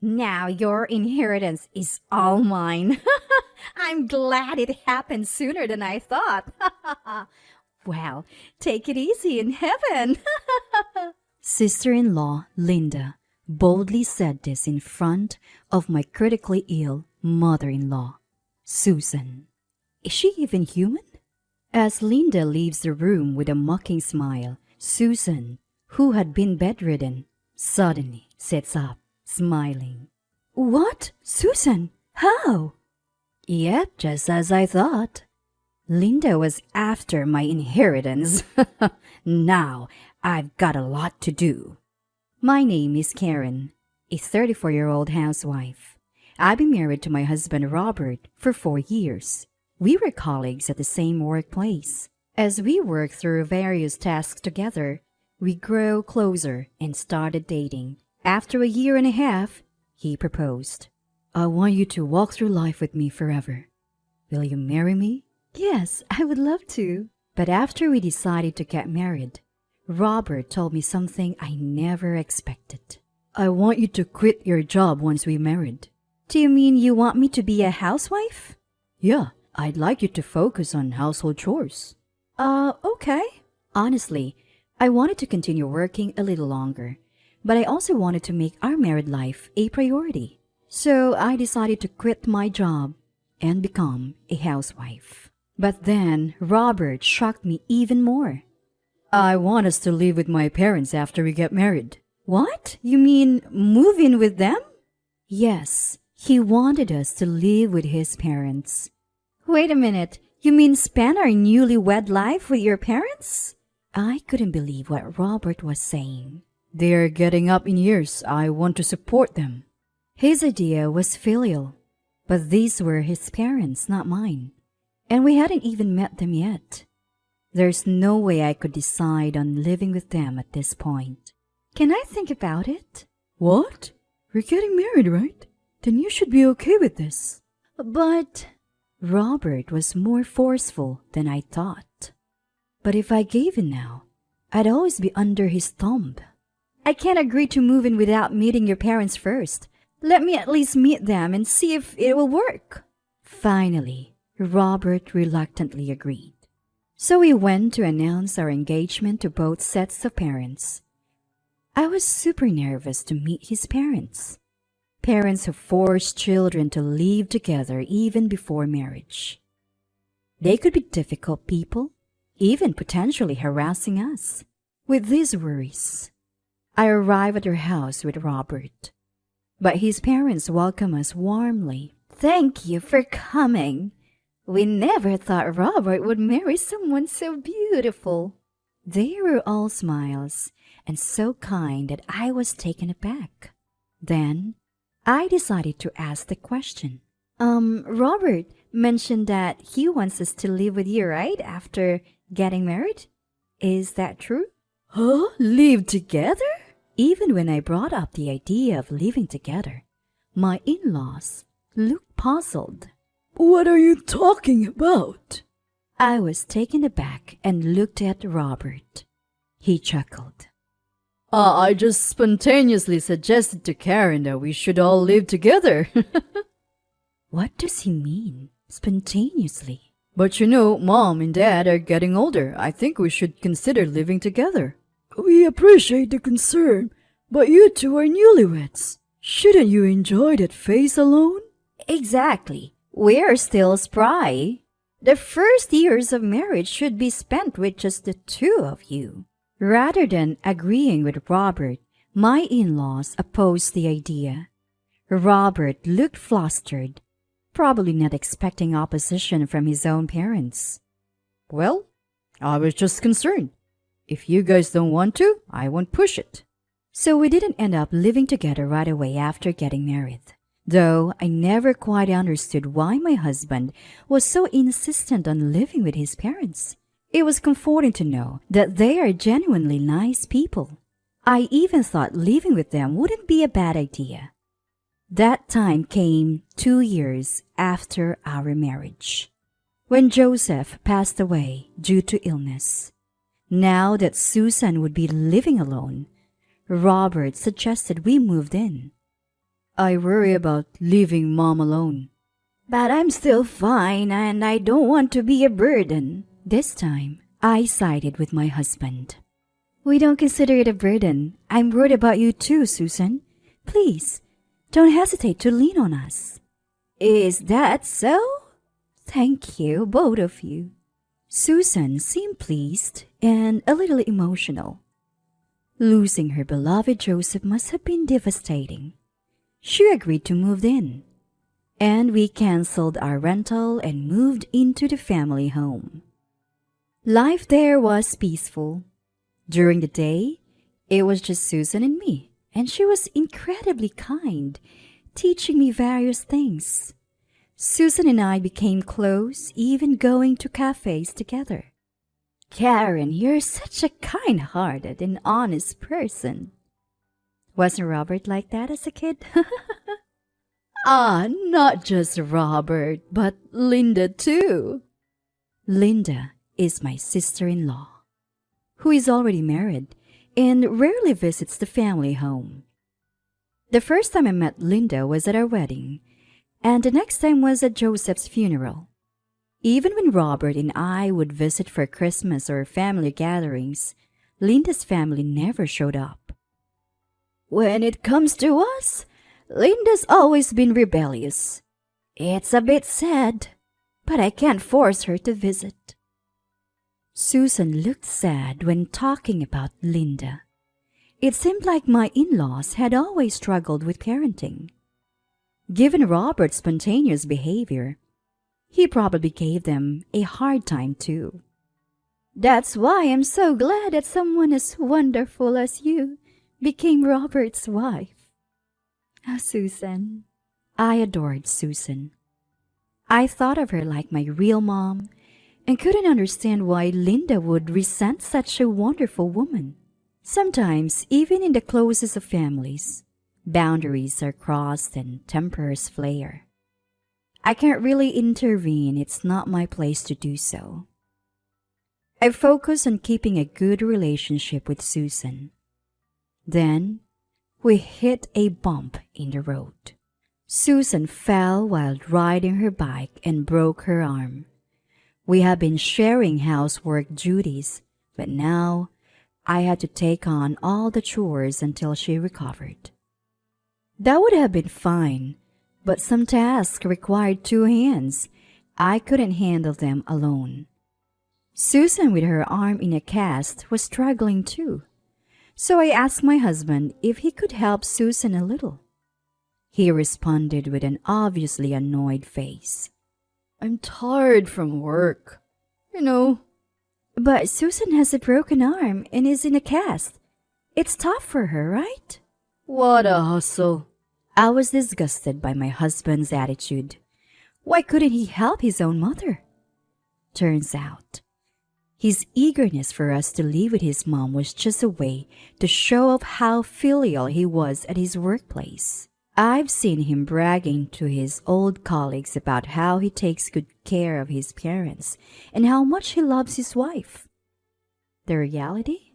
Now your inheritance is all mine. I'm glad it happened sooner than I thought. Well, take it easy in heaven. Sister-in-law Linda boldly said this in front of my critically ill mother-in-law, Susan. Is she even human? As Linda leaves the room with a mocking smile, Susan, who had been bedridden, suddenly sits up, smiling. What? Susan? How? Yep, just as I thought. Linda was after my inheritance. Now I've got a lot to do. My name is Karen, a 34-year-old housewife. I've been married to my husband Robert for 4 years. We were colleagues at the same workplace. As we worked through various tasks together, we grew closer and started dating. After a year and a half, he proposed. I want you to walk through life with me forever. Will you marry me? Yes, I would love to. But after we decided to get married, Robert told me something I never expected. I want you to quit your job once we married. Do you mean you want me to be a housewife? Yeah, I'd like you to focus on household chores. Okay. Honestly, I wanted to continue working a little longer, but I also wanted to make our married life a priority. So I decided to quit my job and become a housewife. But then Robert shocked me even more. I want us to live with my parents after we get married. What? You mean move in with them? Yes, he wanted us to live with his parents. Wait a minute, you mean spend our newlywed life with your parents? I couldn't believe what Robert was saying. They're getting up in years. I want to support them. His idea was filial, but these were his parents, not mine. And we hadn't even met them yet. There's no way I could decide on living with them at this point. Can I think about it? What? We're getting married, right? Then you should be okay with this. But Robert was more forceful than I thought. But if I gave in now, I'd always be under his thumb. I can't agree to move in without meeting your parents first. Let me at least meet them and see if it will work. Finally, Robert reluctantly agreed. So we went to announce our engagement to both sets of parents. I was super nervous to meet his parents. Parents who force children to live together even before marriage. They could be difficult people, even potentially harassing us. With these worries, I arrived at their house with Robert. But his parents welcomed us warmly. Thank you for coming. We never thought Robert would marry someone so beautiful. They were all smiles and so kind that I was taken aback. Then I decided to ask the question. Robert mentioned that he wants us to live with you, right, after getting married? Is that true? Huh? Live together? Even when I brought up the idea of living together, my in-laws looked puzzled. What are you talking about? I was taken aback and looked at Robert. He chuckled. I just spontaneously suggested to Karen that we should all live together. What does he mean, spontaneously? But you know, Mom and Dad are getting older. I think we should consider living together. We appreciate the concern, but you two are newlyweds. Shouldn't you enjoy that phase alone? Exactly. We're still spry. The first years of marriage should be spent with just the two of you. Rather than agreeing with Robert, my in-laws opposed the idea. Robert looked flustered, probably not expecting opposition from his own parents. Well, I was just concerned. If you guys don't want to, I won't push it. So we didn't end up living together right away after getting married. Though I never quite understood why my husband was so insistent on living with his parents. It was comforting to know that they are genuinely nice people. I even thought living with them wouldn't be a bad idea. That time came 2 years after our marriage, when Joseph passed away due to illness. Now that Susan would be living alone, Robert suggested we moved in. I worry about leaving Mom alone. But I'm still fine and I don't want to be a burden. This time, I sided with my husband. We don't consider it a burden. I'm worried about you too, Susan. Please, don't hesitate to lean on us. Is that so? Thank you, both of you. Susan seemed pleased and a little emotional. Losing her beloved Joseph must have been devastating. She agreed to move in, and we canceled our rental and moved into the family home. Life there was peaceful. During the day, it was just Susan and me, and she was incredibly kind, teaching me various things. Susan and I became close, even going to cafes together. Karen, you're such a kind-hearted and honest person. Wasn't Robert like that as a kid? Not just Robert, but Linda too. Linda is my sister-in-law, who is already married and rarely visits the family home. The first time I met Linda was at our wedding, and the next time was at Joseph's funeral. Even when Robert and I would visit for Christmas or family gatherings, Linda's family never showed up. When it comes to us, Linda's always been rebellious. It's a bit sad, but I can't force her to visit. Susan looked sad when talking about Linda. It seemed like my in-laws had always struggled with parenting. Given Robert's spontaneous behavior, he probably gave them a hard time too. That's why I'm so glad that someone as wonderful as you became Robert's wife. Oh, Susan. I adored Susan. I thought of her like my real mom and couldn't understand why Linda would resent such a wonderful woman. Sometimes, even in the closest of families, boundaries are crossed and tempers flare. I can't really intervene, it's not my place to do so. I focus on keeping a good relationship with Susan. Then, we hit a bump in the road. Susan fell while riding her bike and broke her arm. We have been sharing housework duties, but now I had to take on all the chores until she recovered. That would have been fine, but some tasks required two hands. I couldn't handle them alone. Susan, with her arm in a cast, was struggling too. So I asked my husband if he could help Susan a little. He responded with an obviously annoyed face. I'm tired from work, But Susan has a broken arm and is in a cast. It's tough for her, right? What a hustle. I was disgusted by my husband's attitude. Why couldn't he help his own mother? Turns out, his eagerness for us to live with his mom was just a way to show off how filial he was at his workplace. I've seen him bragging to his old colleagues about how he takes good care of his parents and how much he loves his wife. The reality?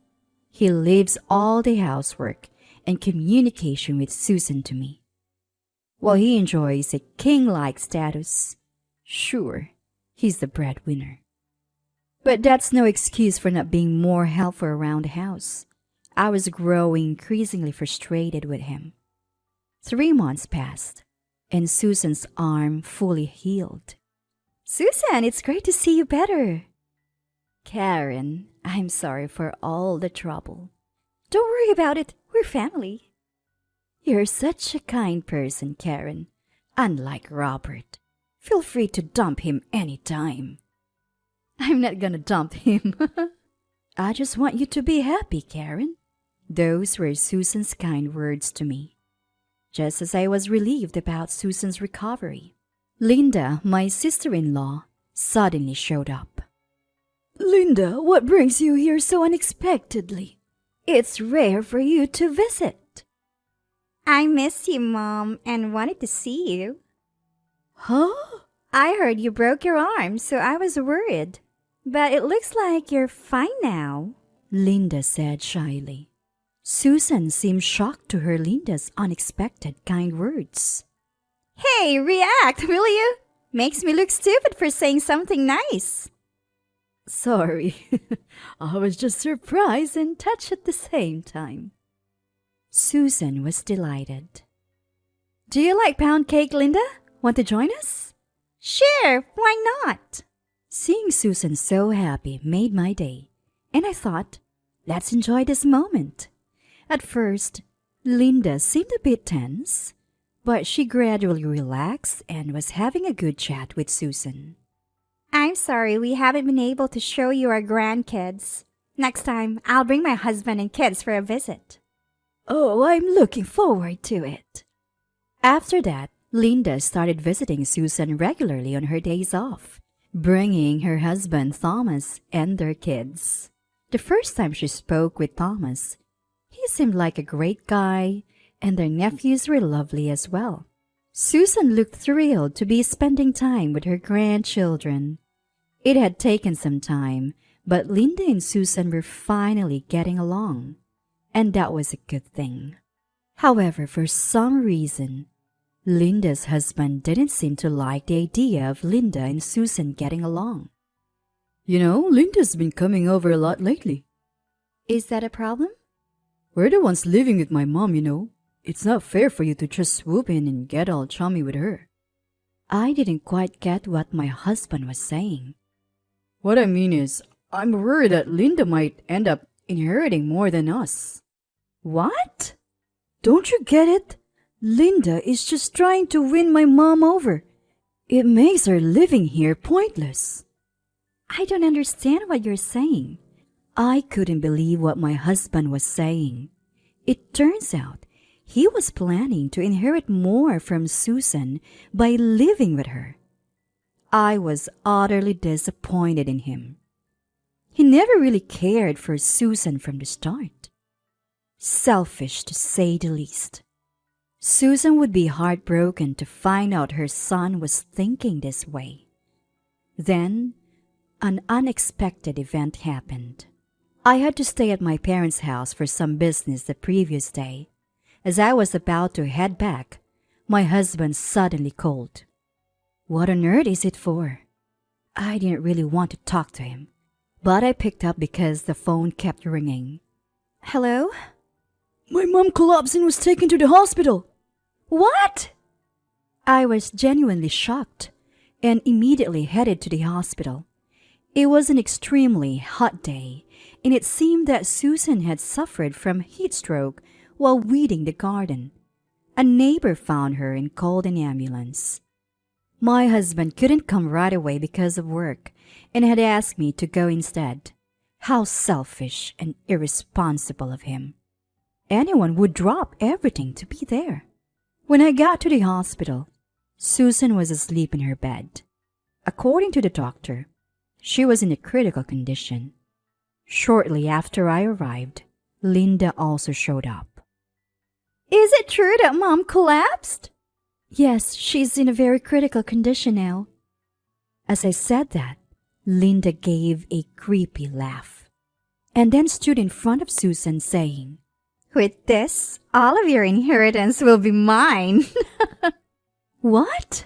He leaves all the housework and communication with Susan to me. While he enjoys a king-like status, sure, he's the breadwinner. But that's no excuse for not being more helpful around the house. I was growing increasingly frustrated with him. 3 months passed, and Susan's arm fully healed. Susan, it's great to see you better. Karen, I'm sorry for all the trouble. Don't worry about it. We're family. You're such a kind person, Karen. Unlike Robert. Feel free to dump him anytime. I'm not gonna dump him. I just want you to be happy, Karen. Those were Susan's kind words to me. Just as I was relieved about Susan's recovery, Linda, my sister-in-law, suddenly showed up. Linda, what brings you here so unexpectedly? It's rare for you to visit. I miss you, Mom, and wanted to see you. Huh? I heard you broke your arm, so I was worried. But it looks like you're fine now, Linda said shyly. Susan seemed shocked to hear Linda's unexpected kind words. Hey, react, will you? Makes me look stupid for saying something nice. Sorry, I was just surprised and touched at the same time. Susan was delighted. Do you like pound cake, Linda? Want to join us? Sure, why not? Seeing Susan so happy made my day, and I thought, let's enjoy this moment. At first, Linda seemed a bit tense, but she gradually relaxed and was having a good chat with Susan. I'm sorry we haven't been able to show you our grandkids. Next time, I'll bring my husband and kids for a visit. Oh, I'm looking forward to it. After that, Linda started visiting Susan regularly on her days off, bringing her husband Thomas and their kids. The first time she spoke with Thomas, he seemed like a great guy, and their nephews were lovely as well. Susan looked thrilled to be spending time with her grandchildren. It had taken some time, but Linda and Susan were finally getting along, and that was a good thing. However, for some reason, Linda's husband didn't seem to like the idea of Linda and Susan getting along. You know, Linda's been coming over a lot lately. Is that a problem? We're the ones living with my mom, you know. It's not fair for you to just swoop in and get all chummy with her. I didn't quite get what my husband was saying. What I mean is, I'm worried that Linda might end up inheriting more than us. What? Don't you get it? Linda is just trying to win my mom over. It makes her living here pointless. I don't understand what you're saying. I couldn't believe what my husband was saying. It turns out he was planning to inherit more from Susan by living with her. I was utterly disappointed in him. He never really cared for Susan from the start. Selfish, to say the least. Susan would be heartbroken to find out her son was thinking this way. Then, an unexpected event happened. I had to stay at my parents' house for some business the previous day. As I was about to head back, my husband suddenly called. What on earth is it for? I didn't really want to talk to him, but I picked up because the phone kept ringing. Hello? My mom collapsed and was taken to the hospital. What? I was genuinely shocked and immediately headed to the hospital. It was an extremely hot day, and it seemed that Susan had suffered from heat stroke while weeding the garden. A neighbor found her and called an ambulance. My husband couldn't come right away because of work and had asked me to go instead. How selfish and irresponsible of him. Anyone would drop everything to be there. When I got to the hospital, Susan was asleep in her bed. According to the doctor, she was in a critical condition. Shortly after I arrived, Linda also showed up. Is it true that Mom collapsed? Yes, she's in a very critical condition now. As I said that, Linda gave a creepy laugh and then stood in front of Susan saying, With this, all of your inheritance will be mine. What?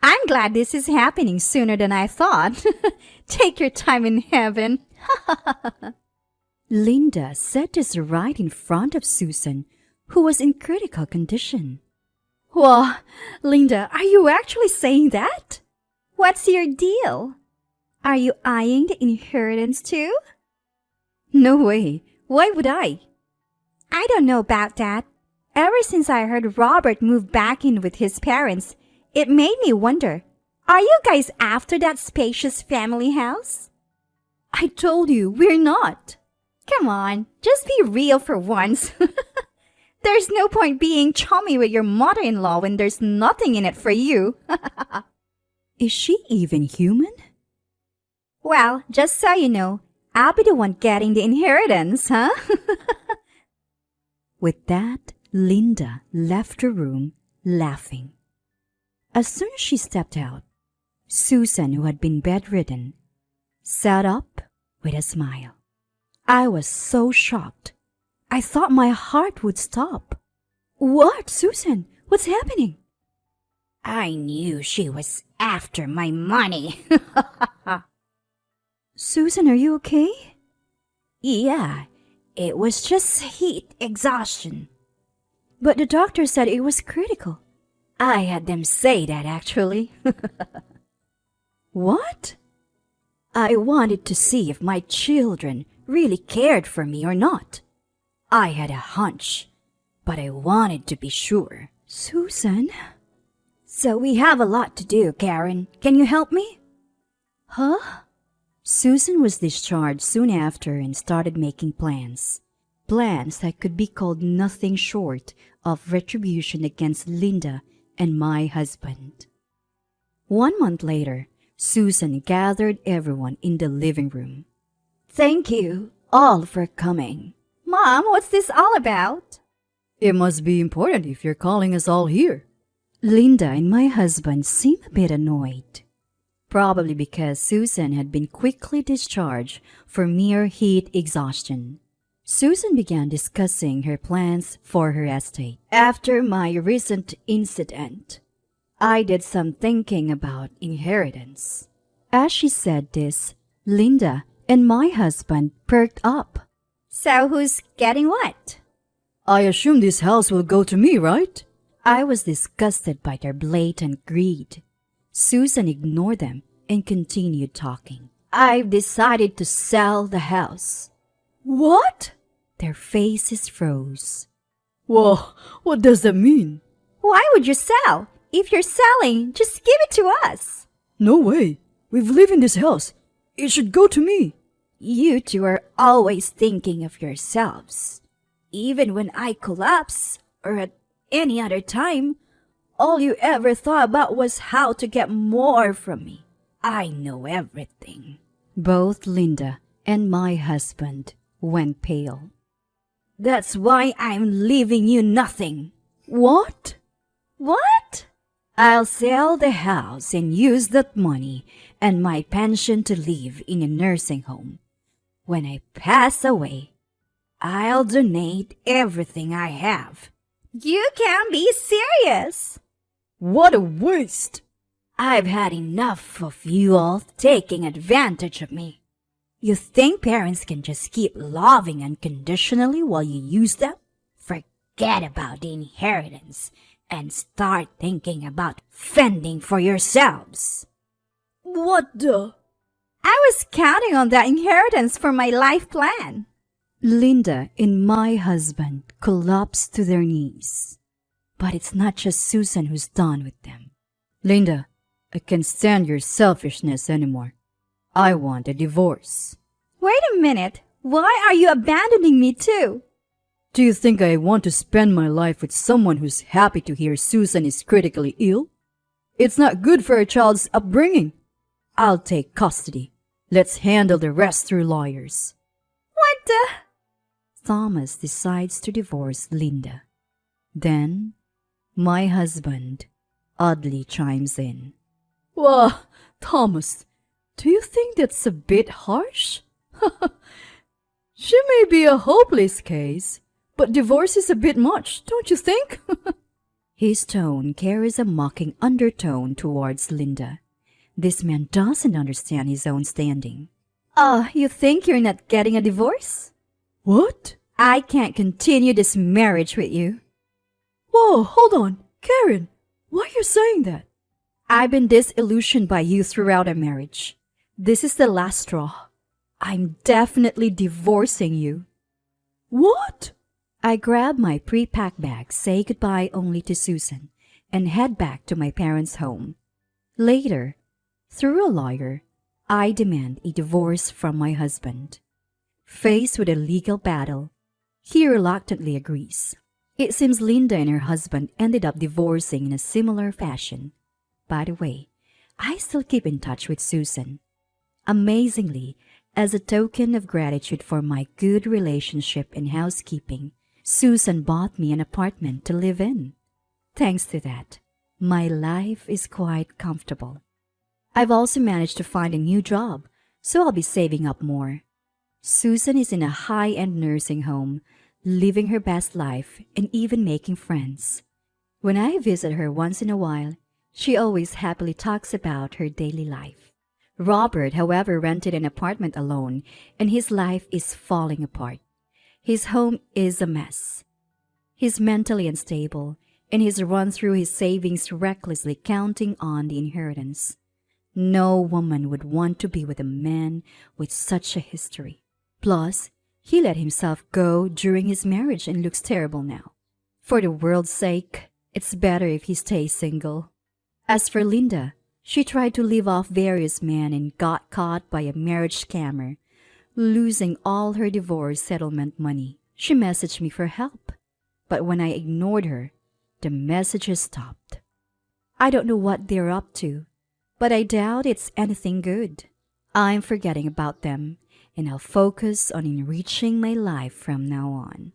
I'm glad this is happening sooner than I thought. Take your time in heaven. Linda said this right in front of Susan, who was in critical condition. Whoa, Linda, are you actually saying that? What's your deal? Are you eyeing the inheritance too? No way. Why would I? I don't know about that. Ever since I heard Robert moved back in with his parents, it made me wonder, are you guys after that spacious family house? I told you, we're not. Come on, just be real for once. There's no point being chummy with your mother-in-law when there's nothing in it for you. Is she even human? Well, just so you know, I'll be the one getting the inheritance, huh? With that, Linda left the room, laughing. As soon as she stepped out, Susan, who had been bedridden, sat up with a smile. I was so shocked, I thought my heart would stop. What, Susan? What's happening? I knew she was after my money. Susan, are you okay? Yeah, it was just heat exhaustion. But the doctor said it was critical. I had them say that actually. What? I wanted to see if my children really cared for me or not. I had a hunch, but I wanted to be sure. Susan? So we have a lot to do, Karen. Can you help me? Huh? Susan was discharged soon after and started making plans. Plans that could be called nothing short of retribution against Linda and my husband. 1 month later, Susan gathered everyone in the living room. Thank you all for coming. Mom, what's this all about? It must be important if you're calling us all here. Linda and my husband seemed a bit annoyed. Probably because Susan had been quickly discharged for mere heat exhaustion. Susan began discussing her plans for her estate. After my recent incident, I did some thinking about inheritance. As she said this, Linda and my husband perked up. So who's getting what? I assume this house will go to me, right? I was disgusted by their blatant greed. Susan ignored them and continued talking. I've decided to sell the house. What? Their faces froze. Whoa, what does that mean? Why would you sell? If you're selling, just give it to us. No way. We've lived in this house. It should go to me. You two are always thinking of yourselves. Even when I collapse, or at any other time, all you ever thought about was how to get more from me. I know everything. Both Linda and my husband went pale. That's why I'm leaving you nothing. What? What? I'll sell the house and use that money and my pension to live in a nursing home. When I pass away, I'll donate everything I have. You can't be serious. What a waste. I've had enough of you all taking advantage of me. You think parents can just keep loving unconditionally while you use them? Forget about the inheritance and start thinking about fending for yourselves. What the? I was counting on that inheritance for my life plan. Linda and my husband collapsed to their knees. But it's not just Susan who's done with them. Linda, I can't stand your selfishness anymore. I want a divorce. Wait a minute. Why are you abandoning me too? Do you think I want to spend my life with someone who's happy to hear Susan is critically ill? It's not good for a child's upbringing. I'll take custody. Let's handle the rest through lawyers. What the? Thomas decides to divorce Linda. Then, my husband oddly chimes in. Well, Thomas, do you think that's a bit harsh? She may be a hopeless case, but divorce is a bit much, don't you think? His tone carries a mocking undertone towards Linda. This man doesn't understand his own standing. You think you're not getting a divorce? What? I can't continue this marriage with you. Whoa, hold on. Karen, why are you saying that? I've been disillusioned by you throughout our marriage. This is the last straw. I'm definitely divorcing you. What? I grab my pre-packed bag, say goodbye only to Susan, and head back to my parents' home. Later, through a lawyer, I demand a divorce from my husband. Faced with a legal battle, he reluctantly agrees. It seems Linda and her husband ended up divorcing in a similar fashion. By the way, I still keep in touch with Susan. Amazingly, as a token of gratitude for my good relationship and housekeeping, Susan bought me an apartment to live in. Thanks to that, my life is quite comfortable. I've also managed to find a new job, so I'll be saving up more. Susan is in a high-end nursing home, living her best life, and even making friends. When I visit her once in a while, she always happily talks about her daily life. Robert, however, rented an apartment alone, and his life is falling apart. His home is a mess. He's mentally unstable, and he's run through his savings recklessly counting on the inheritance. No woman would want to be with a man with such a history. Plus, he let himself go during his marriage and looks terrible now. For the world's sake, it's better if he stays single. As for Linda, she tried to live off various men and got caught by a marriage scammer, losing all her divorce settlement money. She messaged me for help, but when I ignored her, the messages stopped. I don't know what they're up to, but I doubt it's anything good. I'm forgetting about them, and I'll focus on enriching my life from now on.